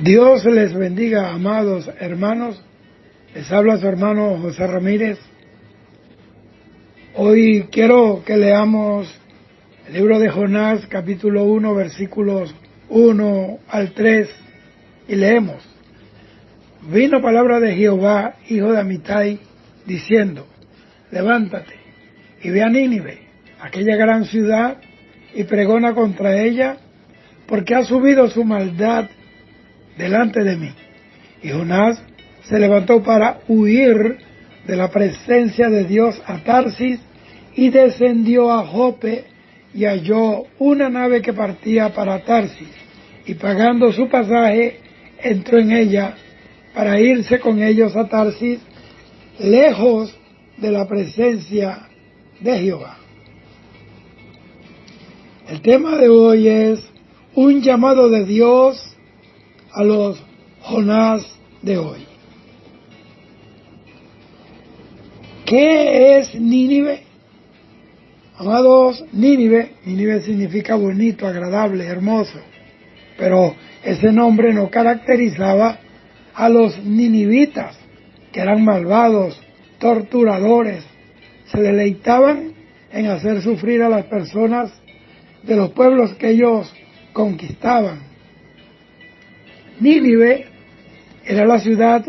Dios les bendiga, amados hermanos. Les habla su hermano José Ramírez. Hoy quiero que leamos el libro de Jonás, capítulo 1, versículos 1 al 3, y leemos: Vino palabra de Jehová, hijo de Amitai, diciendo: Levántate y ve a Nínive, aquella gran ciudad, y pregona contra ella, porque ha subido su maldad delante de mí. Y Jonás se levantó para huir de la presencia de Dios a Tarsis, y descendió a Jope, y halló una nave que partía para Tarsis, y pagando su pasaje, entró en ella para irse con ellos a Tarsis, lejos de la presencia de Jehová. El tema de hoy es un llamado de Dios a los Jonás de hoy. ¿Qué es Nínive? Amados, Nínive significa bonito, agradable, hermoso, pero ese nombre no caracterizaba a los ninivitas, que eran malvados, torturadores, se deleitaban en hacer sufrir a las personas de los pueblos que ellos conquistaban. Nínive era la ciudad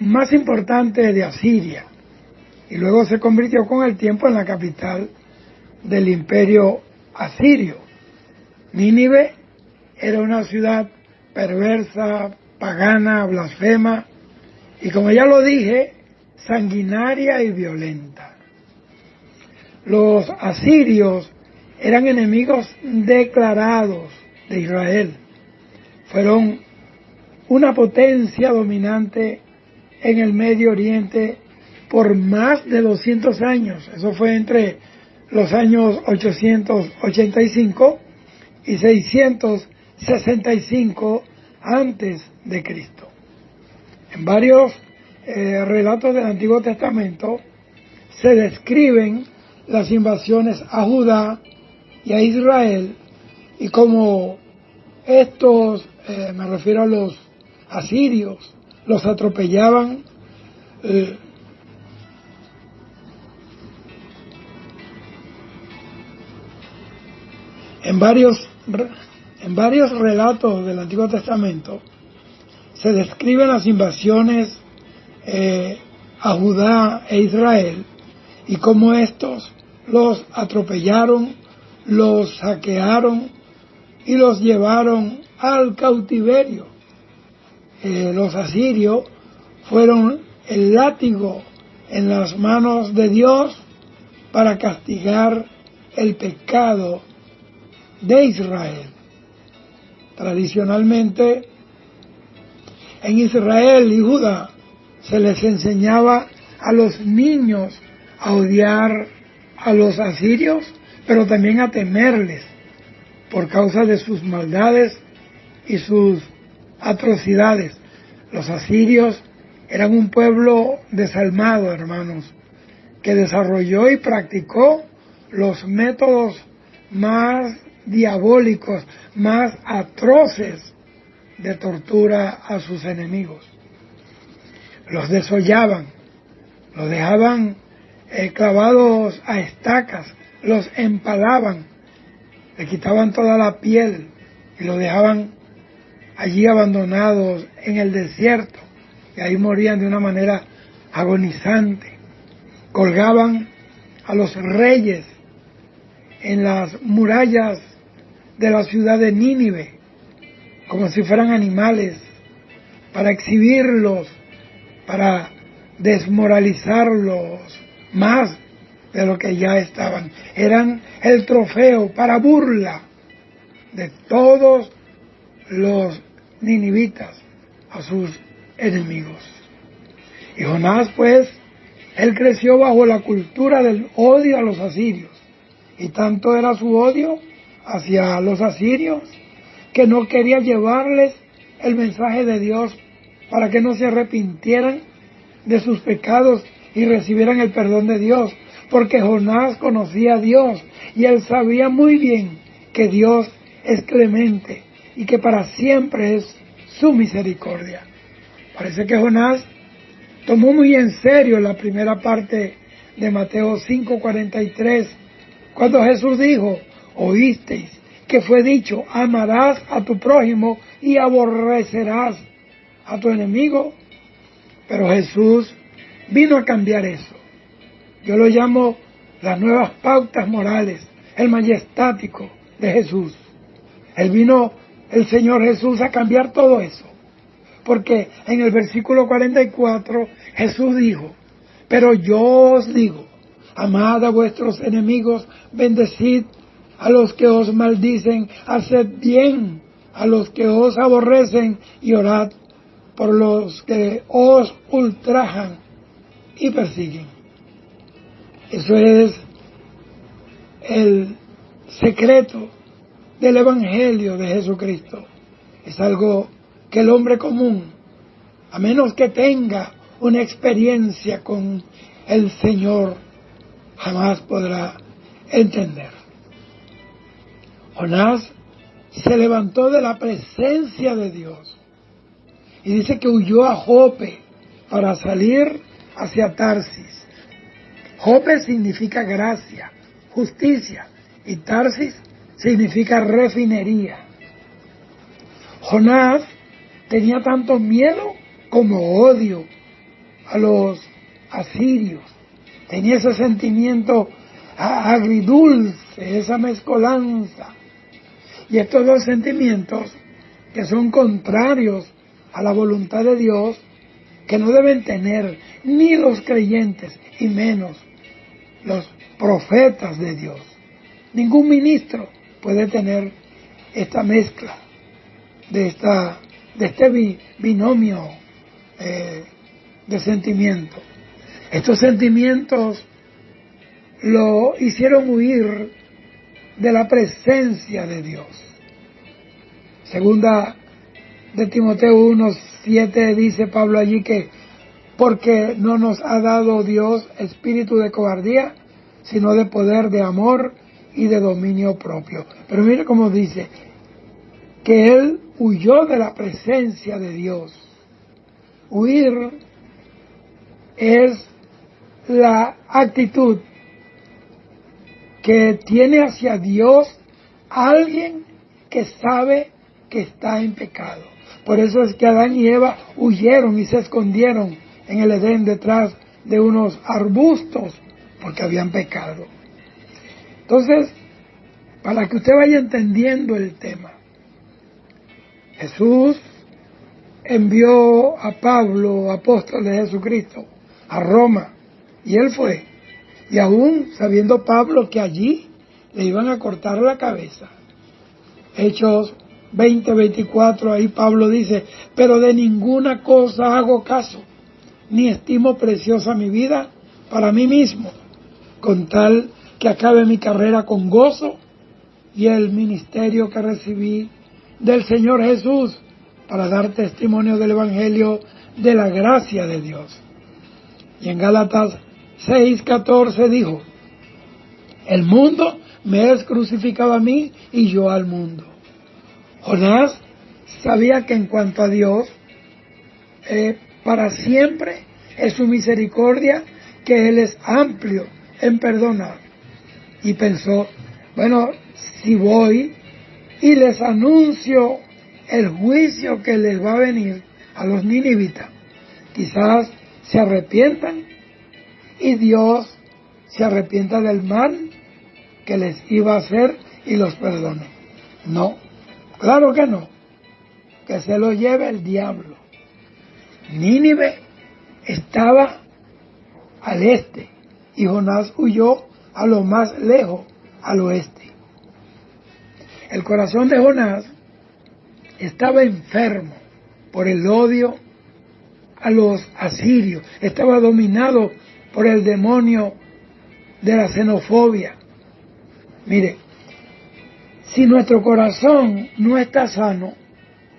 más importante de Asiria, y luego se convirtió con el tiempo en la capital del imperio asirio. Nínive era una ciudad perversa, pagana, blasfema, y como ya lo dije, sanguinaria y violenta. Los asirios eran enemigos declarados de Israel. Fueron una potencia dominante en el Medio Oriente por más de 200 años. Eso fue entre los años 885 y 665 antes de Cristo. En varios relatos del Antiguo Testamento se describen las invasiones a Judá y a Israel, y como estos, me refiero a los asirios, los atropellaban en varios relatos del Antiguo Testamento se describen las invasiones a Judá e Israel, y cómo estos los atropellaron, los saquearon y los llevaron al cautiverio. Los asirios fueron el látigo en las manos de Dios para castigar el pecado de Israel. Tradicionalmente, en Israel y Judá se les enseñaba a los niños a odiar a los asirios, pero también a temerles por causa de sus maldades y sus atrocidades. Los asirios eran un pueblo desalmado, hermanos, que desarrolló y practicó los métodos más diabólicos, más atroces de tortura a sus enemigos. Los desollaban, los dejaban clavados a estacas, los empalaban, le quitaban toda la piel y los dejaban allí abandonados en el desierto, y ahí morían de una manera agonizante. Colgaban a los reyes en las murallas de la ciudad de Nínive como si fueran animales, para exhibirlos, para desmoralizarlos más de lo que ya estaban. Eran el trofeo para burla de todos los ninivitas a sus enemigos. Y Jonás, pues, él creció bajo la cultura del odio a los asirios, y tanto era su odio hacia los asirios que no quería llevarles el mensaje de Dios para que no se arrepintieran de sus pecados y recibieran el perdón de Dios, porque Jonás conocía a Dios y él sabía muy bien que Dios es clemente y que para siempre es su misericordia. Parece que Jonás tomó muy en serio la primera parte de Mateo 5:43, cuando Jesús dijo: oísteis que fue dicho, amarás a tu prójimo y aborrecerás a tu enemigo. Pero Jesús vino a cambiar eso. Yo lo llamo las nuevas pautas morales, el majestático de Jesús. El Señor Jesús, a cambiar todo eso. Porque en el versículo 44 Jesús dijo: pero yo os digo, amad a vuestros enemigos, bendecid a los que os maldicen, haced bien a los que os aborrecen y orad por los que os ultrajan y persiguen. Eso es el secreto del Evangelio de Jesucristo. Es algo que el hombre común, a menos que tenga una experiencia con el Señor, jamás podrá entender. Jonás se levantó de la presencia de Dios y dice que huyó a Jope para salir hacia Tarsis. Jope significa gracia, justicia, y Tarsis significa refinería. Jonás tenía tanto miedo como odio a los asirios. Tenía ese sentimiento agridulce, esa mezcolanza. Y estos dos sentimientos, que son contrarios a la voluntad de Dios, que no deben tener ni los creyentes y menos los profetas de Dios. Ningún ministro puede tener esta mezcla de este binomio de sentimientos. Estos sentimientos lo hicieron huir de la presencia de Dios. Segunda de Timoteo 1:7 dice Pablo allí que porque no nos ha dado Dios espíritu de cobardía, sino de poder, de amor y de dominio propio. Pero mire cómo dice que él huyó de la presencia de Dios. Huir es la actitud que tiene hacia Dios alguien que sabe que está en pecado. Por eso es que Adán y Eva huyeron y se escondieron en el Edén detrás de unos arbustos porque habían pecado. Entonces, para que usted vaya entendiendo el tema, Jesús envió a Pablo, apóstol de Jesucristo, a Roma, y él fue. Y aún sabiendo Pablo que allí le iban a cortar la cabeza. Hechos 20:24, ahí Pablo dice: pero de ninguna cosa hago caso, ni estimo preciosa mi vida para mí mismo, con tal que acabe mi carrera con gozo y el ministerio que recibí del Señor Jesús para dar testimonio del Evangelio de la gracia de Dios. Y en Gálatas 6:14 dijo: el mundo me es crucificado a mí y yo al mundo. Jonás sabía que en cuanto a Dios, para siempre es su misericordia, que Él es amplio en perdonar. Y pensó: bueno, si voy y les anuncio el juicio que les va a venir a los ninivitas, quizás se arrepientan y Dios se arrepienta del mal que les iba a hacer y los perdone. No, claro que no, que se lo lleve el diablo. Nínive estaba al este y Jonás huyó a lo más lejos, al oeste. El corazón de Jonás estaba enfermo por el odio a los asirios, estaba dominado por el demonio de la xenofobia. Mire, si nuestro corazón no está sano,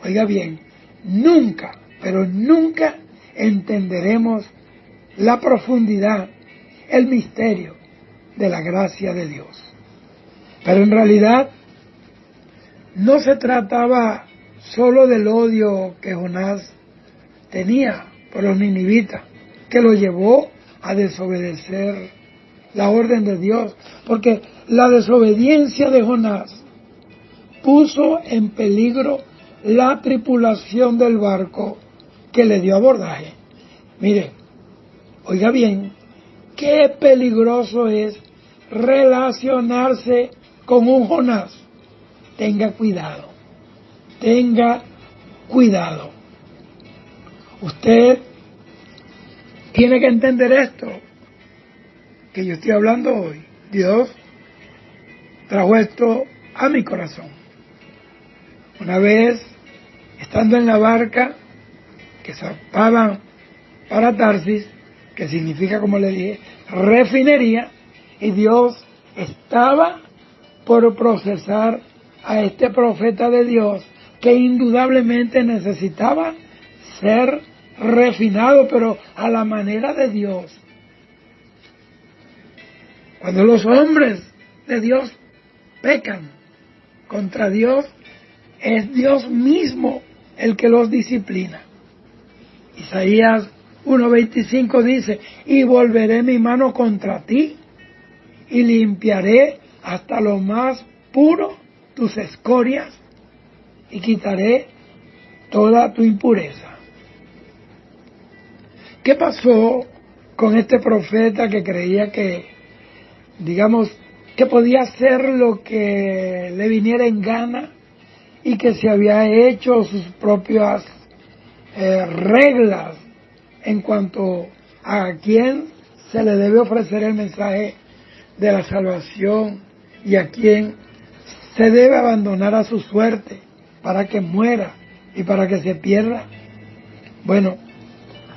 oiga bien, nunca, pero nunca entenderemos la profundidad, el misterio de la gracia de Dios. Pero en realidad no se trataba solo del odio que Jonás tenía por los ninivitas, que lo llevó a desobedecer la orden de Dios, porque la desobediencia de Jonás puso en peligro la tripulación del barco que le dio abordaje. Mire, oiga bien, qué peligroso es relacionarse con un Jonás. Tenga cuidado, tenga cuidado. Usted tiene que entender esto que yo estoy hablando hoy. Dios trajo esto a mi corazón. Una vez, estando en la barca que zarpaban para Tarsis, que significa, como le dije, refinería, y Dios estaba por procesar a este profeta de Dios, que indudablemente necesitaba ser refinado, pero a la manera de Dios. Cuando los hombres de Dios pecan contra Dios, es Dios mismo el que los disciplina. Isaías 1:25 dice: y volveré mi mano contra ti, y limpiaré hasta lo más puro tus escorias, y quitaré toda tu impureza. ¿Qué pasó con este profeta que creía que, digamos, que podía hacer lo que le viniera en gana y que se había hecho sus propias reglas en cuanto a quién se le debe ofrecer el mensaje de la salvación y a quién se debe abandonar a su suerte para que muera y para que se pierda? Bueno,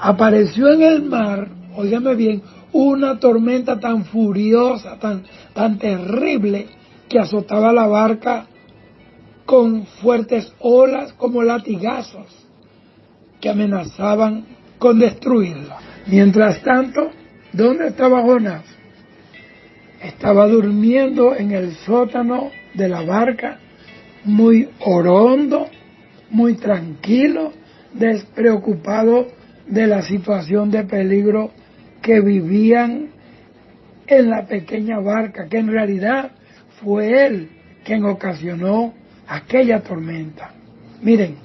apareció en el mar, óigame bien, una tormenta tan furiosa, tan terrible, que azotaba la barca con fuertes olas como latigazos que amenazaban con destruirla. Mientras tanto, ¿dónde estaba Jonás? Estaba durmiendo en el sótano de la barca, muy orondo, muy tranquilo, despreocupado de la situación de peligro que vivían en la pequeña barca, que en realidad fue él quien ocasionó aquella tormenta. Miren,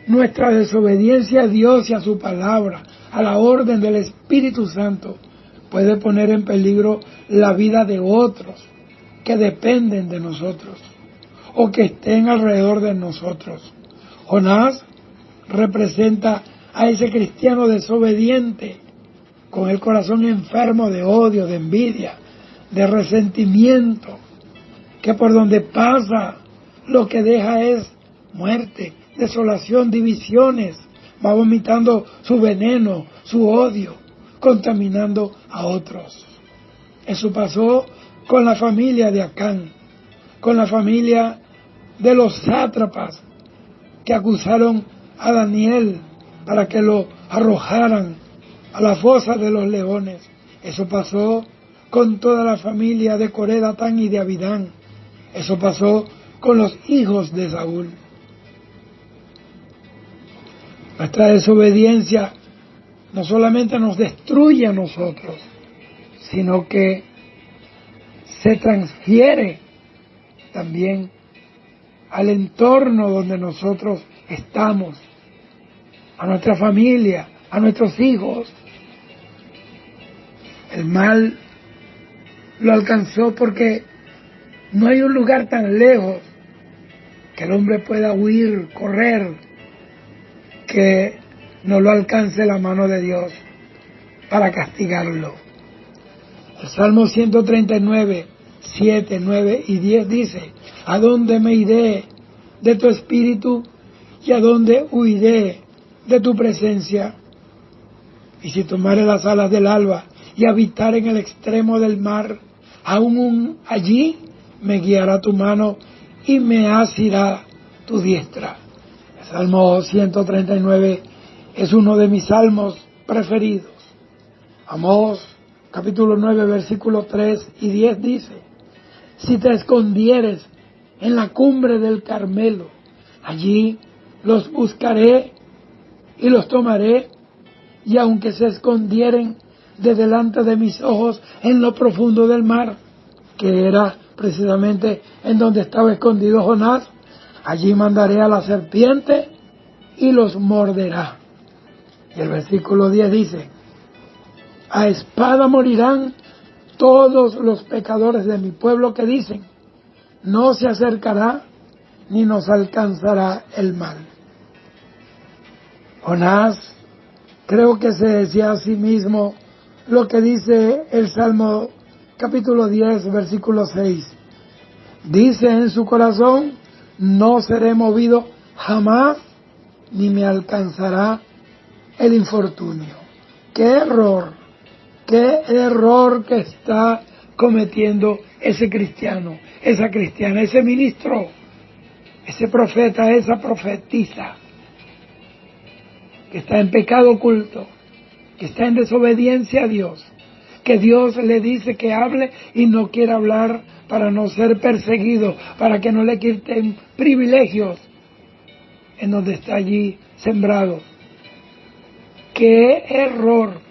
nuestra desobediencia a Dios y a su palabra, a la orden del Espíritu Santo, puede poner en peligro la vida de otros que dependen de nosotros o que estén alrededor de nosotros. Jonás representa a ese cristiano desobediente, con el corazón enfermo de odio, de envidia, de resentimiento, que por donde pasa lo que deja es muerte, desolación, divisiones, va vomitando su veneno, su odio, contaminando a otros. Eso pasó con la familia de Acán, con la familia de los sátrapas que acusaron a Daniel para que lo arrojaran a la fosa de los leones. Eso pasó con toda la familia de Coré, Datán y de Abidán. Eso pasó con los hijos de Saúl. Nuestra desobediencia no solamente nos destruye a nosotros, sino que se transfiere también al entorno donde nosotros estamos, a nuestra familia, a nuestros hijos. El mal lo alcanzó porque no hay un lugar tan lejos que el hombre pueda huir, correr, que no lo alcance la mano de Dios para castigarlo. El Salmo 139, 7, 9 y 10 dice: ¿a dónde me iré de tu espíritu y a dónde huiré de tu presencia? Y si tomare las alas del alba y habitar en el extremo del mar, aún allí me guiará tu mano y me asirá tu diestra. El Salmo 139 es uno de mis salmos preferidos. Amós capítulo 9 versículos 3 y 10 dice: si te escondieres en la cumbre del Carmelo, allí los buscaré y los tomaré, y aunque se escondieren de delante de mis ojos en lo profundo del mar, que era precisamente en donde estaba escondido Jonás, allí mandaré a la serpiente y los morderá. Y el versículo 10 dice: a espada morirán todos los pecadores de mi pueblo que dicen: no se acercará ni nos alcanzará el mal. Jonás creo que se decía a sí mismo lo que dice el Salmo capítulo 10, versículo 6. Dice en su corazón: no seré movido jamás, ni me alcanzará el infortunio. ¡Qué error! ¡Qué error que está cometiendo ese cristiano, esa cristiana, ese ministro, ese profeta, esa profetisa, que está en pecado oculto, que está en desobediencia a Dios, que Dios le dice que hable y no quiere hablar para no ser perseguido, para que no le quiten privilegios en donde está allí sembrado. ¡Qué error!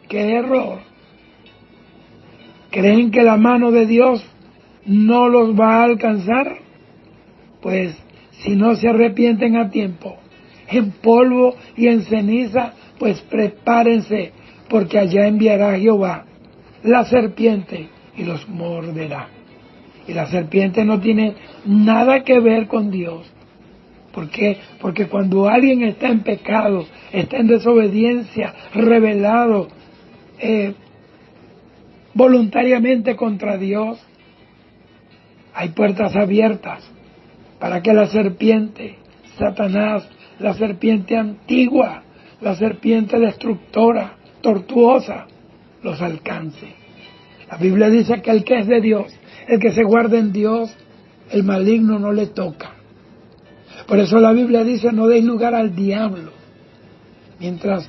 ¡Qué error! ¿Creen que la mano de Dios no los va a alcanzar? Pues si no se arrepienten a tiempo, en polvo y en ceniza, pues prepárense, porque allá enviará Jehová la serpiente y los morderá. Y la serpiente no tiene nada que ver con Dios. ¿Por qué? Porque cuando alguien está en pecado, está en desobediencia, rebelado, voluntariamente contra Dios, hay puertas abiertas para que la serpiente, Satanás, la serpiente antigua, la serpiente destructora, tortuosa, los alcance. La Biblia dice que el que es de Dios, el que se guarda en Dios, el maligno no le toca. Por eso la Biblia dice: no deis lugar al diablo. Mientras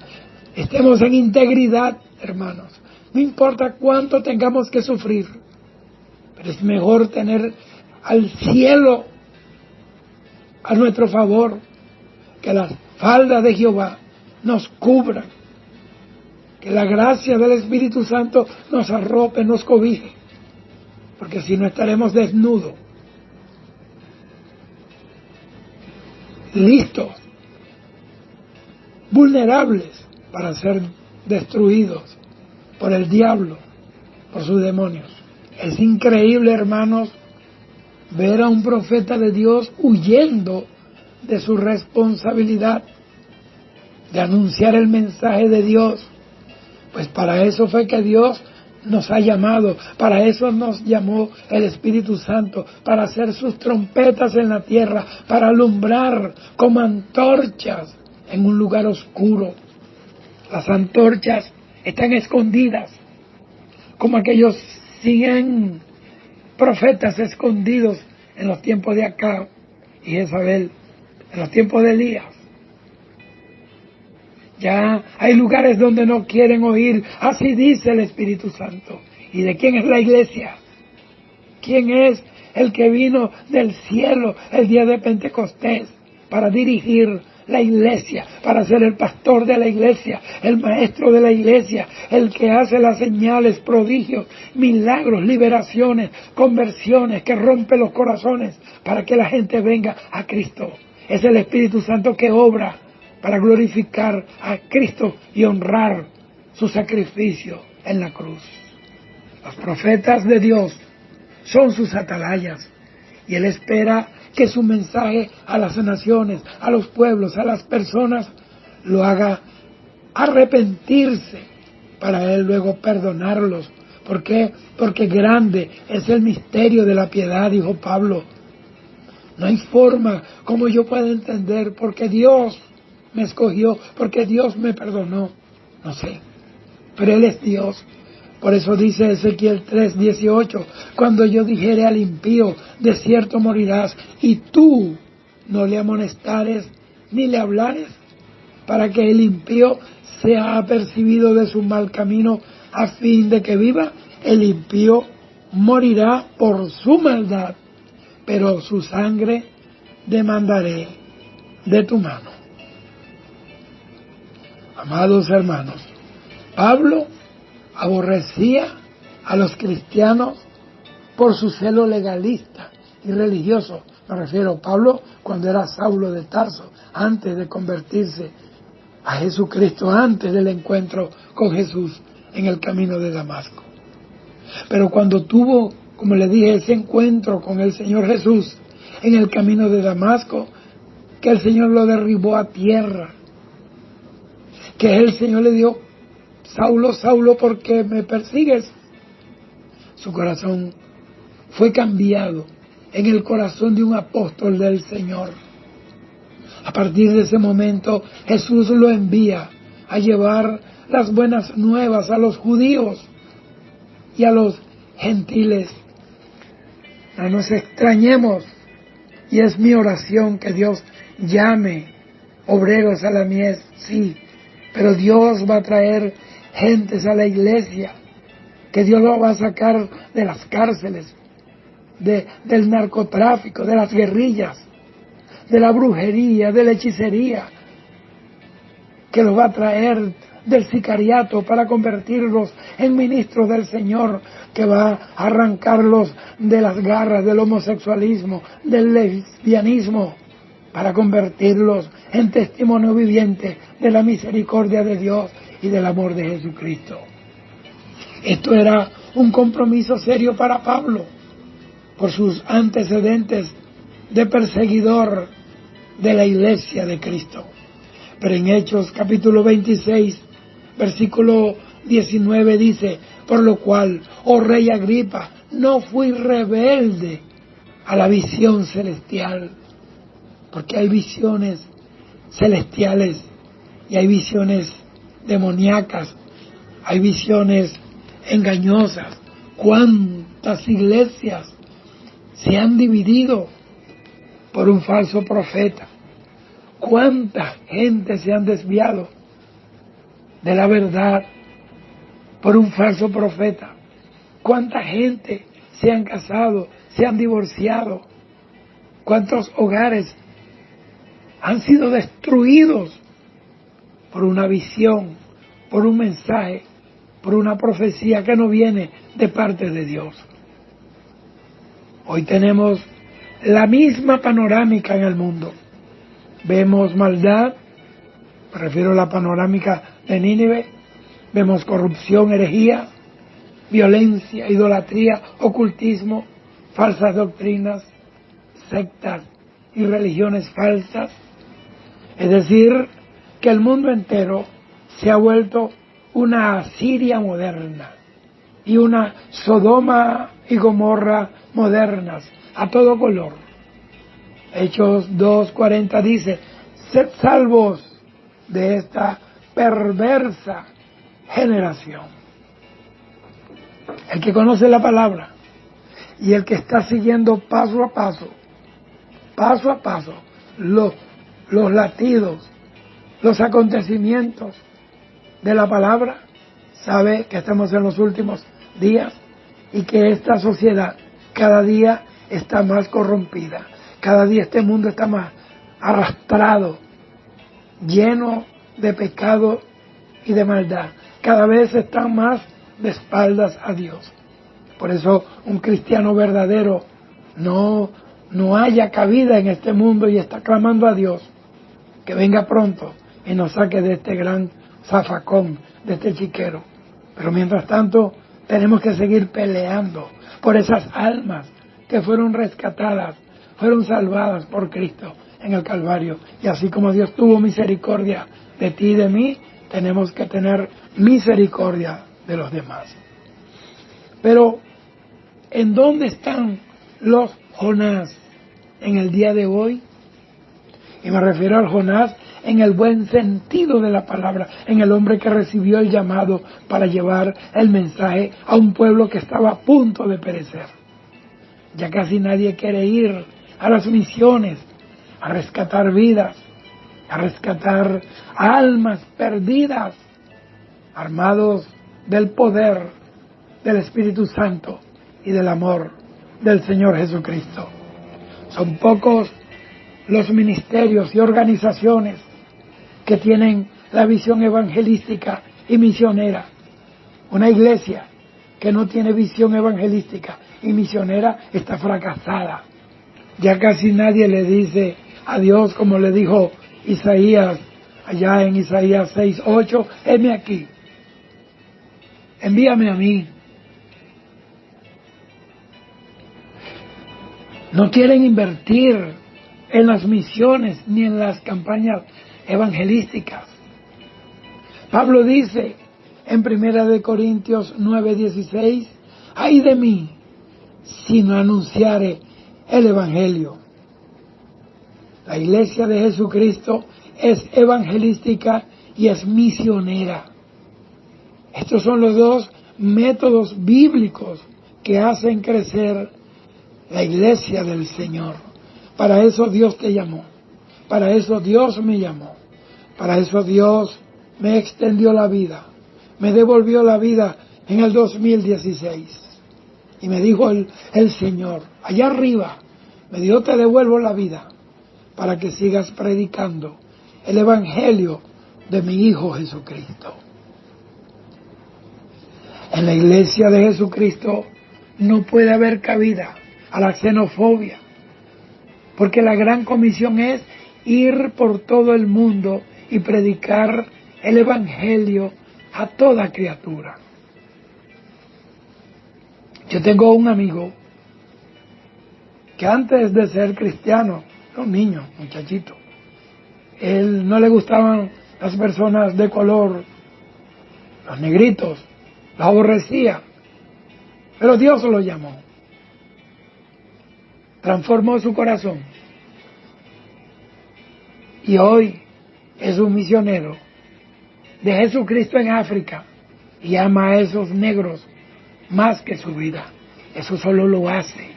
estemos en integridad, hermanos, no importa cuánto tengamos que sufrir, pero es mejor tener al cielo a nuestro favor, que las faldas de Jehová nos cubran, que la gracia del Espíritu Santo nos arrope, nos cobije, porque si no estaremos desnudos, listos, vulnerables para ser destruidos por el diablo, por sus demonios. Es increíble, hermanos, ver a un profeta de Dios huyendo de su responsabilidad de anunciar el mensaje de Dios. Pues para eso fue que Dios nos ha llamado, para eso nos llamó el Espíritu Santo, para hacer sus trompetas en la tierra, para alumbrar como antorchas en un lugar oscuro. Las antorchas están escondidas, como aquellos 100 profetas escondidos en los tiempos de Acab y Jezabel, en los tiempos de Elías. Ya hay lugares donde no quieren oír, así dice el Espíritu Santo. ¿Y de quién es la iglesia? ¿Quién es el que vino del cielo el día de Pentecostés para dirigir la iglesia, para ser el pastor de la iglesia, el maestro de la iglesia, el que hace las señales, prodigios, milagros, liberaciones, conversiones, que rompe los corazones para que la gente venga a Cristo? Es el Espíritu Santo que obra para glorificar a Cristo y honrar su sacrificio en la cruz. Los profetas de Dios son sus atalayas, y Él espera que su mensaje a las naciones, a los pueblos, a las personas, lo haga arrepentirse, para Él luego perdonarlos. ¿Por qué? Porque grande es el misterio de la piedad, dijo Pablo. No hay forma como yo pueda entender, porque Dios me escogió, porque Dios me perdonó. No sé, pero Él es Dios. Por eso dice Ezequiel 3:18, cuando yo dijere al impío, de cierto morirás, y tú no le amonestares ni le hablares, para que el impío sea apercibido de su mal camino, a fin de que viva. El impío morirá por su maldad, pero su sangre demandaré de tu mano. Amados hermanos, Pablo aborrecía a los cristianos por su celo legalista y religioso. Me refiero a Pablo cuando era Saulo de Tarso, antes de convertirse a Jesucristo, antes del encuentro con Jesús en el camino de Damasco. Pero cuando tuvo, como le dije, ese encuentro con el Señor Jesús en el camino de Damasco, que el Señor lo derribó a tierra, que el Señor le dijo: Saulo, Saulo, ¿por qué me persigues? Su corazón fue cambiado en el corazón de un apóstol del Señor. A partir de ese momento, Jesús lo envía a llevar las buenas nuevas a los judíos y a los gentiles. No nos extrañemos, y es mi oración que Dios llame obreros a la mies, sí, pero Dios va a traer gentes a la iglesia, que Dios lo va a sacar de las cárceles, del narcotráfico, de las guerrillas, de la brujería, de la hechicería, que los va a traer del sicariato para convertirlos en ministros del Señor, que va a arrancarlos de las garras del homosexualismo, del lesbianismo, para convertirlos en testimonio viviente de la misericordia de Dios y del amor de Jesucristo. Esto era un compromiso serio para Pablo, por sus antecedentes de perseguidor de la iglesia de Cristo. Pero en Hechos capítulo 26, versículo 19 dice: por lo cual, oh rey Agripa, no fui rebelde a la visión celestial. Porque hay visiones celestiales y hay visiones demoníacas, hay visiones engañosas. ¿Cuántas iglesias se han dividido por un falso profeta? ¿Cuánta gente se han desviado de la verdad por un falso profeta? ¿Cuánta gente se han casado, se han divorciado? ¿Cuántos hogares han sido destruidos por una visión, por un mensaje, por una profecía que no viene de parte de Dios? Hoy tenemos la misma panorámica en el mundo. Vemos maldad, me refiero a la panorámica de Nínive, vemos corrupción, herejía, violencia, idolatría, ocultismo, falsas doctrinas, sectas y religiones falsas. Es decir, que el mundo entero se ha vuelto una Asiria moderna y una Sodoma y Gomorra modernas, a todo color. Hechos 2:40 dice: sed salvos de esta perversa generación. El que conoce la palabra y el que está siguiendo paso a paso, los latidos, los acontecimientos de la palabra, sabe que estamos en los últimos días y que esta sociedad cada día está más corrompida. Cada día este mundo está más arrastrado, lleno de pecado y de maldad. Cada vez están más de espaldas a Dios. Por eso un cristiano verdadero no haya cabida en este mundo y está clamando a Dios que venga pronto y nos saque de este gran zafacón, de este chiquero. Pero mientras tanto tenemos que seguir peleando por esas almas que fueron rescatadas, fueron salvadas por Cristo en el Calvario. Y así como Dios tuvo misericordia de ti y de mí, tenemos que tener misericordia de los demás. Pero, ¿en dónde están los Jonás en el día de hoy? Y me refiero al Jonás en el buen sentido de la palabra, en el hombre que recibió el llamado para llevar el mensaje a un pueblo que estaba a punto de perecer. Ya casi nadie quiere ir a las misiones, a rescatar vidas, a rescatar almas perdidas, armados del poder del Espíritu Santo y del amor del Señor Jesucristo. Son pocos los ministerios y organizaciones que tienen la visión evangelística y misionera. Una iglesia que no tiene visión evangelística y misionera está fracasada. Ya casi nadie le dice a Dios como le dijo Isaías, allá en Isaías 6:8, heme aquí, envíame a mí. No quieren invertir en las misiones ni en las campañas evangelísticas. Pablo dice en 1 Corintios 9:16, ay de mí si no anunciare el Evangelio. La iglesia de Jesucristo es evangelística y es misionera. Estos son los dos métodos bíblicos que hacen crecer la iglesia del Señor. Para eso Dios te llamó. Para eso Dios me llamó. Para eso Dios me extendió la vida. Me devolvió la vida en el 2016. Y me dijo el Señor, allá arriba, me dijo, te devuelvo la vida para que sigas predicando el Evangelio de mi Hijo Jesucristo. En la iglesia de Jesucristo no puede haber cabida a la xenofobia, porque la gran comisión es ir por todo el mundo y predicar el Evangelio a toda criatura. Yo tengo un amigo que antes de ser cristiano, era un niño, muchachito, él no le gustaban las personas de color, los negritos, los aborrecía, pero Dios lo llamó, transformó su corazón y hoy es un misionero de Jesucristo en África y ama a esos negros más que su vida. Eso solo lo hace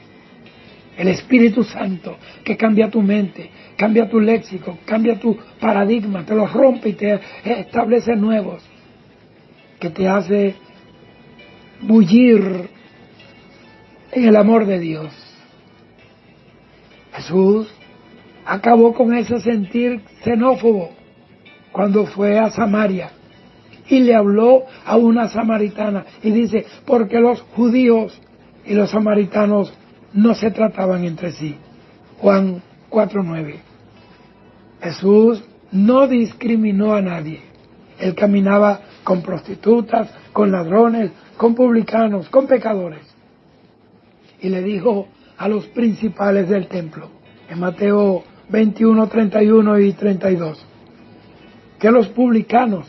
el Espíritu Santo, que cambia tu mente, cambia tu léxico, cambia tu paradigma, te los rompe y te establece nuevos, que te hace bullir en el amor de Dios. Jesús acabó con ese sentir xenófobo cuando fue a Samaria y le habló a una samaritana y dice, porque los judíos y los samaritanos no se trataban entre sí. Juan 4:9. Jesús no discriminó a nadie. Él caminaba con prostitutas, con ladrones, con publicanos, con pecadores. Y le dijo a los principales del templo, en Mateo 21, 31 y 32, que los publicanos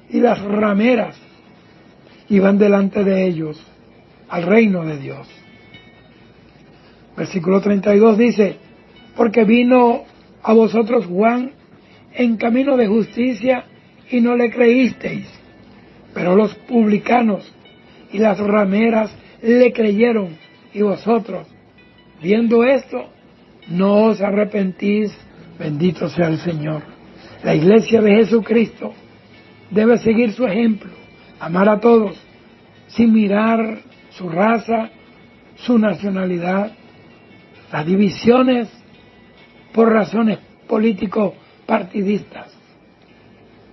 y las rameras iban delante de ellos al reino de Dios. Versículo 32 dice, porque vino a vosotros Juan en camino de justicia y no le creísteis, pero los publicanos y las rameras le creyeron, y vosotros, viendo esto, no os arrepentís. Bendito sea el Señor. La iglesia de Jesucristo debe seguir su ejemplo, amar a todos, sin mirar su raza, su nacionalidad, las divisiones por razones político-partidistas.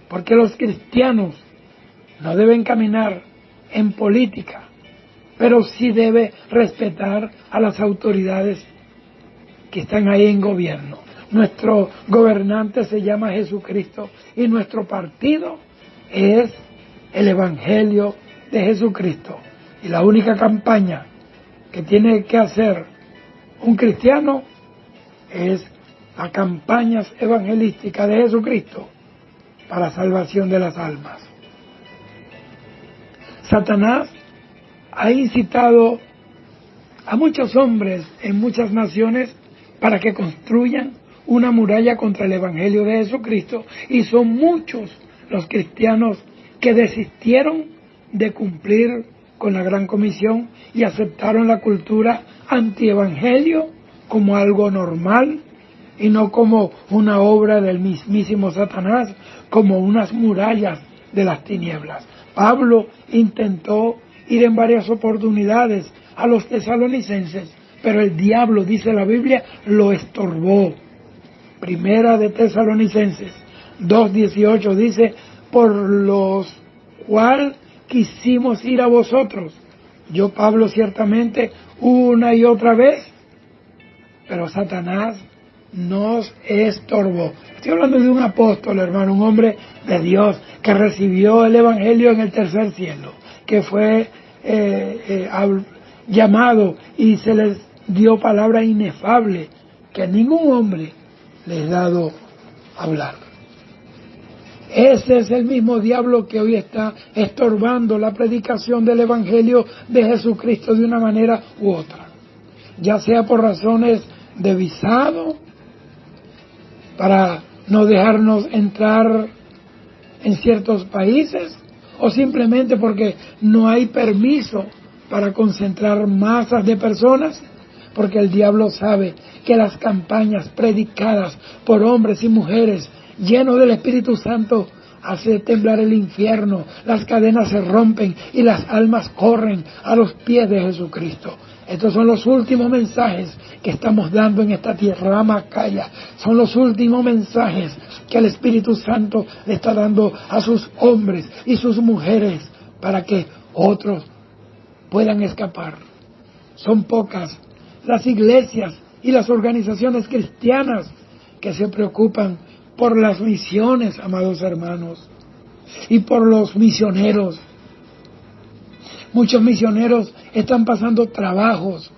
Porque los cristianos no deben caminar en política, pero sí debe respetar a las autoridades que están ahí en gobierno. Nuestro gobernante se llama Jesucristo y nuestro partido es el Evangelio de Jesucristo. Y la única campaña que tiene que hacer un cristiano es las campañas evangelísticas de Jesucristo para salvación de las almas. Satanás ha incitado a muchos hombres en muchas naciones para que construyan una muralla contra el Evangelio de Jesucristo, y son muchos los cristianos que desistieron de cumplir con la gran comisión y aceptaron la cultura antievangelio como algo normal y no como una obra del mismísimo Satanás, como unas murallas de las tinieblas. Pablo intentó ir en varias oportunidades a los tesalonicenses pero el diablo, dice la Biblia, lo estorbó. Primera de Tesalonicenses 2:18 dice, por los cual quisimos ir a vosotros. Yo, Pablo, ciertamente, una y otra vez, pero Satanás nos estorbó. Estoy hablando de un apóstol, hermano, un hombre de Dios que recibió el Evangelio en el tercer cielo, que fue llamado y se les dio palabra inefable que a ningún hombre les ha dado hablar. Ese es el mismo diablo que hoy está estorbando la predicación del Evangelio de Jesucristo de una manera u otra, ya sea por razones de visado, para no dejarnos entrar en ciertos países, o simplemente porque no hay permiso para concentrar masas de personas, porque el diablo sabe que las campañas predicadas por hombres y mujeres llenos del Espíritu Santo hace temblar el infierno, las cadenas se rompen y las almas corren a los pies de Jesucristo. Estos son los últimos mensajes que estamos dando en esta tierra macaya. Son los últimos mensajes que el Espíritu Santo le está dando a sus hombres y sus mujeres para que otros puedan escapar. Son pocas las iglesias y las organizaciones cristianas que se preocupan por las misiones, amados hermanos, y por los misioneros. Muchos misioneros están pasando trabajos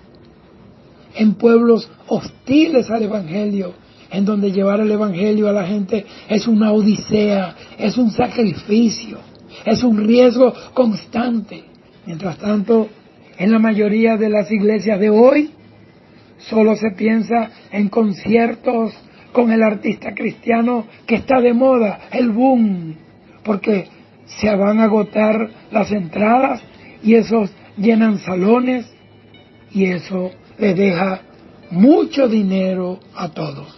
en pueblos hostiles al Evangelio, en donde llevar el Evangelio a la gente es una odisea, es un sacrificio, es un riesgo constante. Mientras tanto, en la mayoría de las iglesias de hoy, solo se piensa en conciertos con el artista cristiano que está de moda, el boom, porque se van a agotar las entradas y esos llenan salones y eso les deja mucho dinero a todos.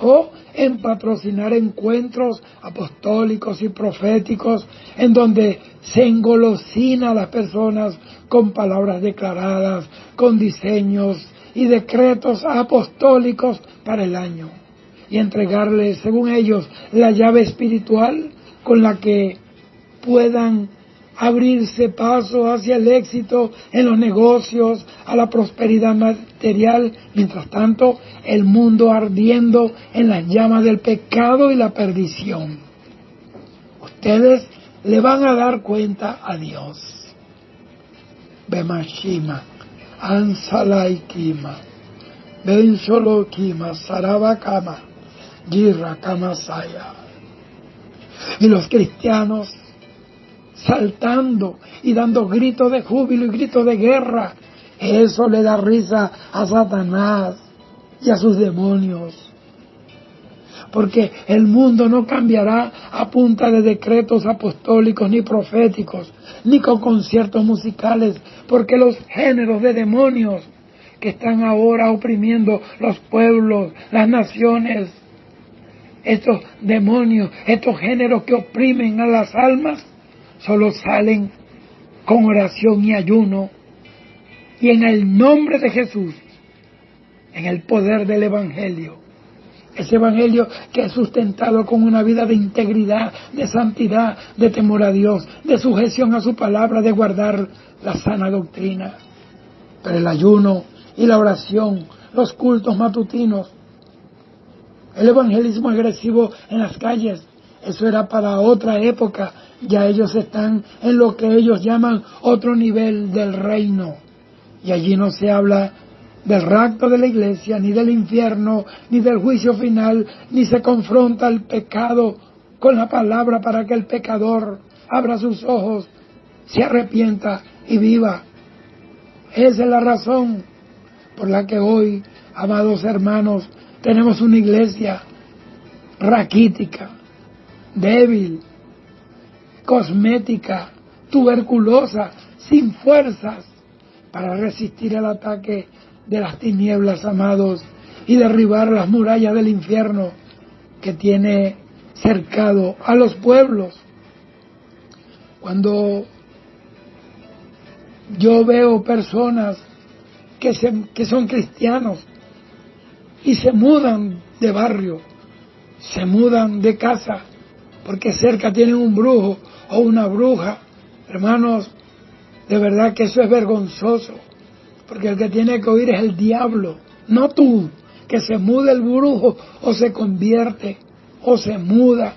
O en patrocinar encuentros apostólicos y proféticos en donde se engolosina a las personas con palabras declaradas, con diseños y decretos apostólicos para el año, y entregarles, según ellos, la llave espiritual con la que puedan abrirse paso hacia el éxito en los negocios, a la prosperidad material, mientras tanto el mundo ardiendo en las llamas del pecado y la perdición. Ustedes le van a dar cuenta a Dios. Bemashima, Ansalaikima, Bensolokima, Sarabakama, Girra Kamasaya. Y los cristianos saltando y dando gritos de júbilo y gritos de guerra, eso le da risa a Satanás y a sus demonios. Porque el mundo no cambiará a punta de decretos apostólicos ni proféticos, ni con conciertos musicales, porque los géneros de demonios que están ahora oprimiendo los pueblos, las naciones, estos demonios, estos géneros que oprimen a las almas, solo salen con oración y ayuno y en el nombre de Jesús, en el poder del Evangelio. Ese Evangelio que es sustentado con una vida de integridad, de santidad, de temor a Dios, de sujeción a su palabra, de guardar la sana doctrina. Pero el ayuno y la oración, los cultos matutinos, el evangelismo agresivo en las calles, eso era para otra época. Ya ellos están en lo que ellos llaman otro nivel del reino. Y allí no se habla del rapto de la iglesia, ni del infierno, ni del juicio final, ni se confronta el pecado con la palabra para que el pecador abra sus ojos, se arrepienta y viva. Esa es la razón por la que hoy, amados hermanos, tenemos una iglesia raquítica, débil, cosmética, tuberculosa, sin fuerzas para resistir el ataque de las tinieblas, amados, y derribar las murallas del infierno que tiene cercado a los pueblos. Cuando yo veo personas que son cristianos y se mudan de barrio, se mudan de casa, porque cerca tienen un brujo o una bruja. Hermanos, de verdad que eso es vergonzoso, porque el que tiene que oír es el diablo, no tú. Que se mude el brujo o se convierte o se muda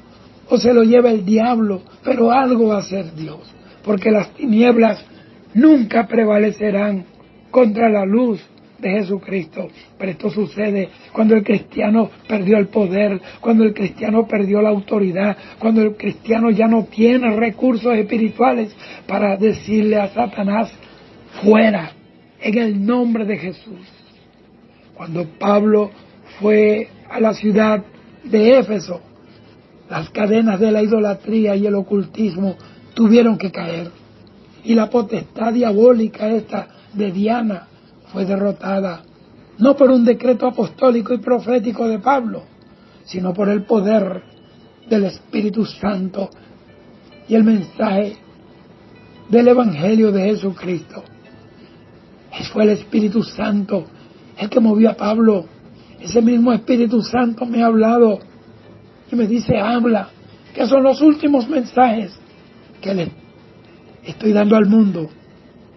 o se lo lleva el diablo, pero algo va a hacer Dios, porque las tinieblas nunca prevalecerán contra la luz de Jesucristo. Pero esto sucede cuando el cristiano perdió el poder, cuando el cristiano perdió la autoridad, cuando el cristiano ya no tiene recursos espirituales para decirle a Satanás, fuera, en el nombre de Jesús. Cuando Pablo fue a la ciudad de Éfeso, las cadenas de la idolatría y el ocultismo tuvieron que caer. Y la potestad diabólica esta de Diana fue derrotada, no por un decreto apostólico y profético de Pablo, sino por el poder del Espíritu Santo y el mensaje del Evangelio de Jesucristo. Fue el Espíritu Santo el que movió a Pablo. Ese mismo Espíritu Santo me ha hablado y me dice, habla, que son los últimos mensajes que le estoy dando al mundo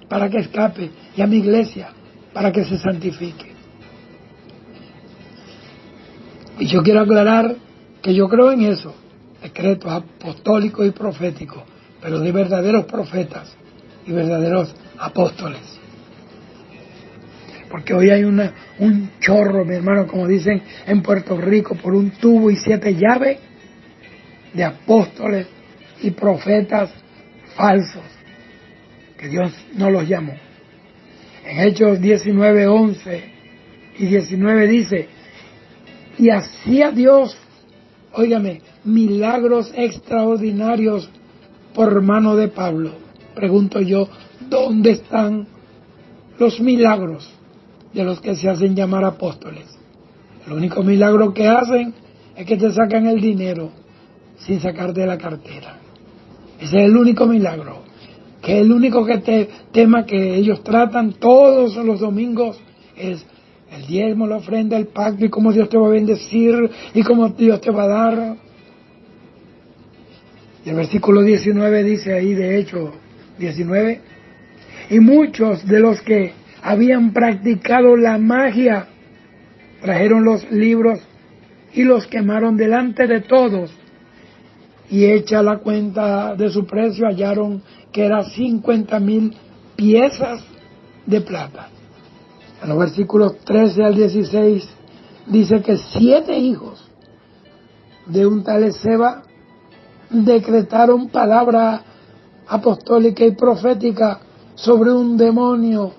para que escape, y a mi iglesia para que se santifique. Y yo quiero aclarar que yo creo en eso, decretos apostólicos y proféticos, pero de verdaderos profetas y verdaderos apóstoles. Porque hoy hay un chorro, mi hermano, como dicen en Puerto Rico, por un tubo y 7 llaves de apóstoles y profetas falsos, que Dios no los llamó. En Hechos 19, 11 y 19 dice, y hacía Dios, óigame, milagros extraordinarios por mano de Pablo. Pregunto yo, ¿dónde están los milagros de los que se hacen llamar apóstoles? El único milagro que hacen es que te sacan el dinero sin sacarte de la cartera. Ese es el único milagro, que es el único tema que ellos tratan todos los domingos, es el diezmo, la ofrenda, el pacto y cómo Dios te va a bendecir y cómo Dios te va a dar. Y el versículo 19 dice ahí, de Hechos 19, y muchos de los que habían practicado la magia trajeron los libros y los quemaron delante de todos, y hecha la cuenta de su precio hallaron que era 50,000 piezas de plata. En los versículos 13 al 16 dice que 7 hijos de un tal Esceva decretaron palabra apostólica y profética sobre un demonio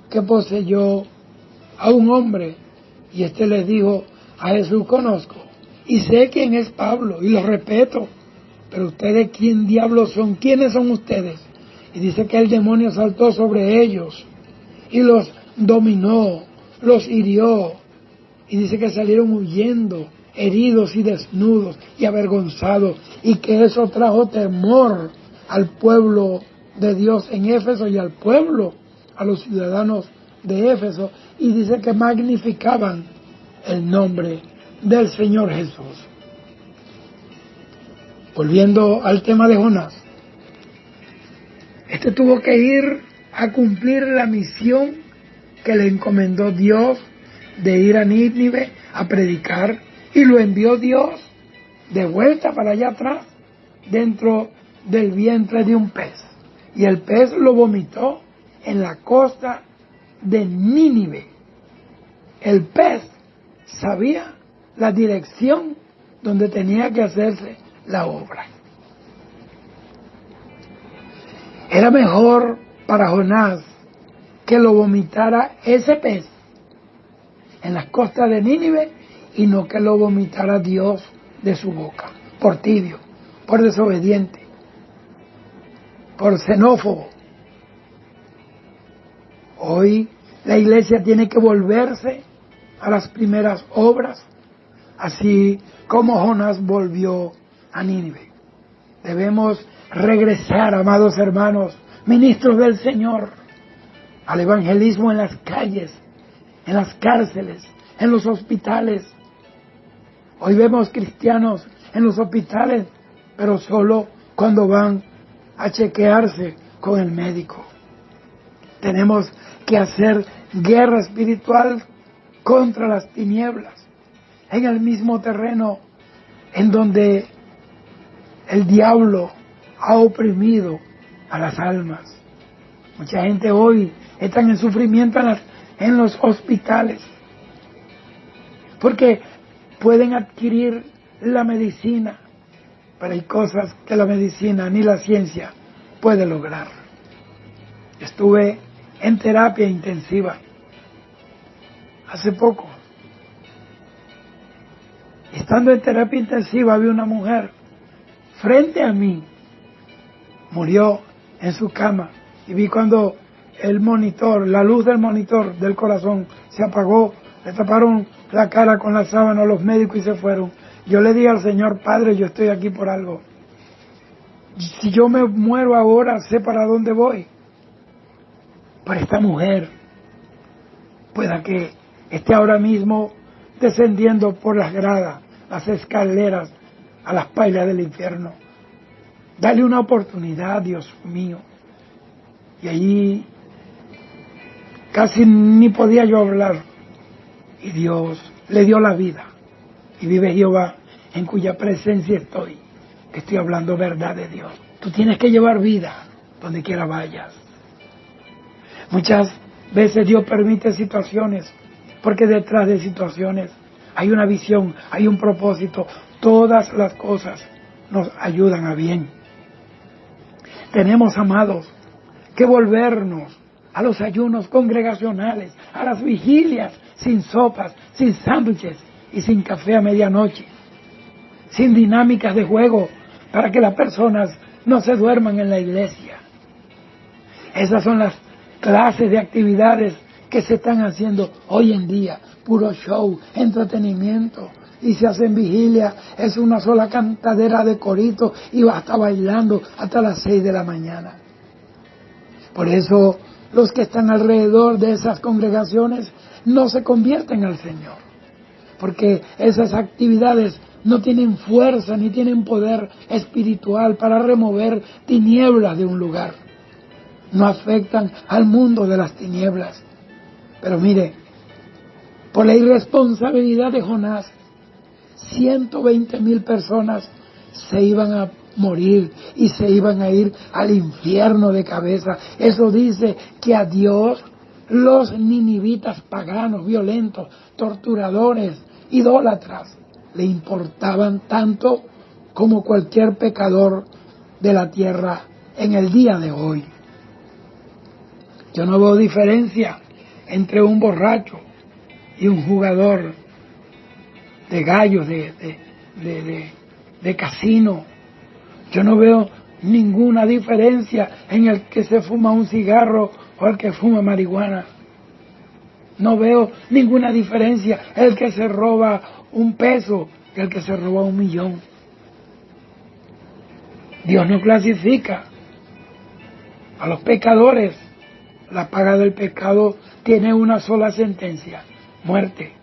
que poseyó a un hombre, y este les dijo, a Jesús conozco y sé quién es Pablo y lo respeto, pero ustedes quién diablos son, quiénes son ustedes. Y dice que el demonio saltó sobre ellos y los dominó, los hirió, y dice que salieron huyendo, heridos y desnudos y avergonzados, y que eso trajo temor al pueblo de Dios en Éfeso y al pueblo, a los ciudadanos de Éfeso, y dice que magnificaban el nombre del Señor Jesús. Volviendo al tema de Jonás, este tuvo que ir a cumplir la misión que le encomendó Dios de ir a Nínive a predicar, y lo envió Dios de vuelta para allá atrás, dentro del vientre de un pez, y el pez lo vomitó en la costa de Nínive. El pez sabía la dirección donde tenía que hacerse la obra. Era mejor para Jonás que lo vomitara ese pez en las costas de Nínive y no que lo vomitara Dios de su boca, por tibio, por desobediente, por xenófobo. Hoy la iglesia tiene que volverse a las primeras obras, así como Jonás volvió a Nínive. Debemos regresar, amados hermanos, ministros del Señor, al evangelismo en las calles, en las cárceles, en los hospitales. Hoy vemos cristianos en los hospitales, pero solo cuando van a chequearse con el médico. Tenemos que hacer guerra espiritual contra las tinieblas, en el mismo terreno en donde el diablo ha oprimido a las almas. Mucha gente hoy está en sufrimiento en los hospitales, porque pueden adquirir la medicina, pero hay cosas que la medicina ni la ciencia puede lograr. Estuve en terapia intensiva hace poco. Estando en terapia intensiva, vi una mujer frente a mí, murió en su cama, y vi cuando el monitor, la luz del monitor del corazón se apagó, le taparon la cara con la sábana los médicos y se fueron. Yo le dije al Señor: Padre, yo estoy aquí por algo. Si yo me muero ahora, sé para dónde voy. Pero esta mujer pueda que esté ahora mismo descendiendo por las gradas, las escaleras, a las pailas del infierno. Dale una oportunidad, Dios mío. Y allí casi ni podía yo hablar. Y Dios le dio la vida. Y vive Jehová, en cuya presencia estoy, que estoy hablando verdad de Dios. Tú tienes que llevar vida donde quiera vayas. Muchas veces Dios permite situaciones, porque detrás de situaciones hay una visión, hay un propósito. Todas las cosas nos ayudan a bien. Tenemos, amados, que volvernos a los ayunos congregacionales, a las vigilias sin sopas, sin sándwiches y sin café a medianoche, sin dinámicas de juego para que las personas no se duerman en la iglesia. Esas son las clases de actividades que se están haciendo hoy en día, puro show, entretenimiento, y se hacen vigilia, es una sola cantadera de corito y va hasta bailando hasta las 6 de la mañana. Por eso los que están alrededor de esas congregaciones no se convierten al Señor, porque esas actividades no tienen fuerza ni tienen poder espiritual para remover tinieblas de un lugar. No afectan al mundo de las tinieblas. Pero mire, por la irresponsabilidad de Jonás, 120,000 personas se iban a morir y se iban a ir al infierno de cabeza. Eso dice que a Dios los ninivitas paganos, violentos, torturadores, idólatras, le importaban tanto como cualquier pecador de la tierra en el día de hoy. Yo no veo diferencia entre un borracho y un jugador de gallos, de casino. Yo no veo ninguna diferencia en el que se fuma un cigarro o el que fuma marihuana. No veo ninguna diferencia el que se roba un peso y el que se roba 1,000,000. Dios no clasifica a los pecadores. La paga del pecado tiene una sola sentencia: muerte.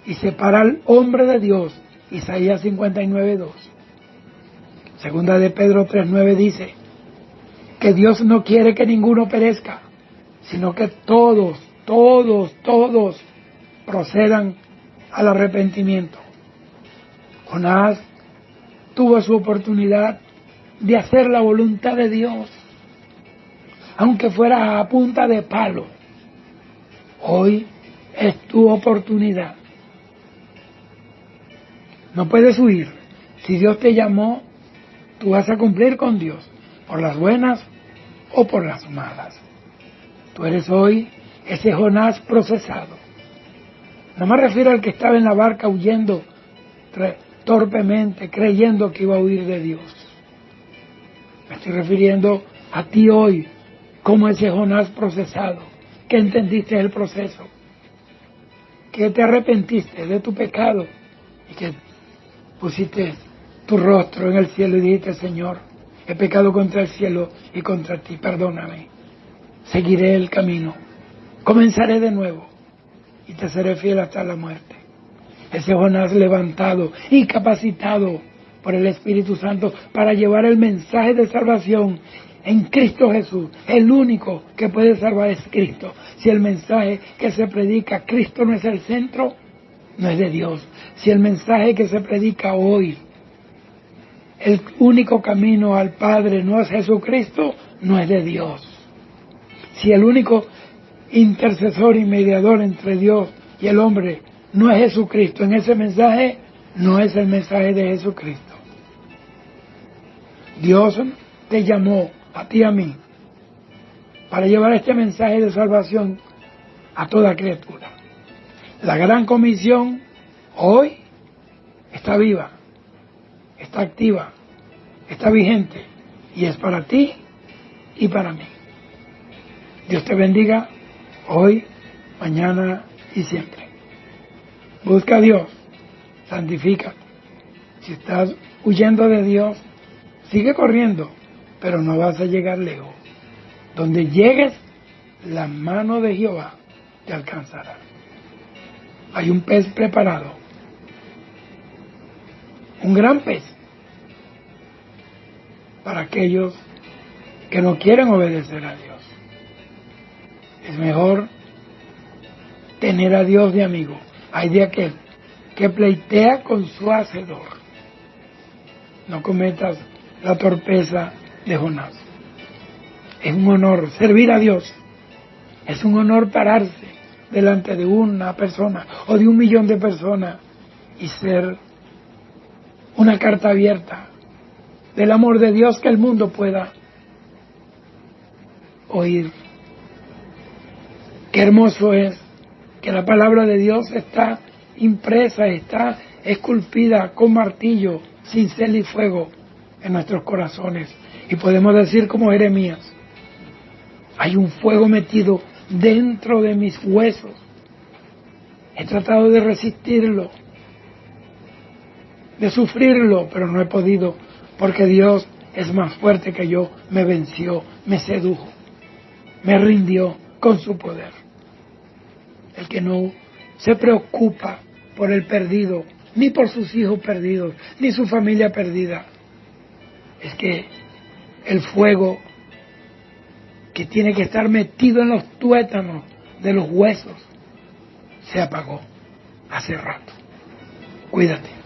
Y separa al hombre de Dios. Isaías 59:2. Segunda de Pedro 3:9 dice que Dios no quiere que ninguno perezca, sino que todos procedan al arrepentimiento. Jonás tuvo su oportunidad de hacer la voluntad de Dios, aunque fuera a punta de palo. Hoy es tu oportunidad. No puedes huir. Si Dios te llamó, tú vas a cumplir con Dios, por las buenas o por las malas. Tú eres hoy ese Jonás procesado. No me refiero al que estaba en la barca huyendo torpemente, creyendo que iba a huir de Dios. Me estoy refiriendo a ti hoy, como ese Jonás procesado, que entendiste el proceso, que te arrepentiste de tu pecado y que pusiste tu rostro en el cielo y dijiste: Señor, he pecado contra el cielo y contra ti, perdóname, seguiré el camino comenzaré de nuevo y te seré fiel hasta la muerte. Ese Jonás levantado y capacitado por el Espíritu Santo para llevar el mensaje de salvación en Cristo Jesús. El único que puede salvar es Cristo. Si el mensaje que se predica, Cristo no es el centro, no es de Dios. Si el mensaje que se predica hoy, el único camino al Padre no es Jesucristo, no es de Dios. Si el único intercesor y mediador entre Dios y el hombre no es Jesucristo, en ese mensaje no es el mensaje de Jesucristo. Dios te llamó a ti y a mí para llevar este mensaje de salvación a toda criatura. La gran comisión hoy está viva, está activa, está vigente y es para ti y para mí. Dios te bendiga hoy, mañana y siempre. Busca a Dios, santifícate. Si estás huyendo de Dios, sigue corriendo, pero no vas a llegar lejos. Donde llegues, la mano de Jehová te alcanzará. Hay un pez preparado, un gran pez, para aquellos que no quieren obedecer a Dios. Es mejor tener a Dios de amigo. Hay de aquel que pleitea con su hacedor. No cometas la torpeza de Jonás. Es un honor servir a Dios. Es un honor pararse delante de una persona o de 1.000.000 de personas y ser una carta abierta del amor de Dios que el mundo pueda oír. Qué hermoso es que la palabra de Dios está impresa, está esculpida con martillo, cincel y fuego en nuestros corazones. Y podemos decir como Jeremías, hay un fuego metido dentro de mis huesos. He tratado de resistirlo, de sufrirlo, pero no he podido, porque Dios es más fuerte que yo, me venció, me sedujo, me rindió con su poder. El que no se preocupa por el perdido, ni por sus hijos perdidos, ni su familia perdida, es que el fuego que tiene que estar metido en los tuétanos de los huesos se apagó hace rato. Cuídate.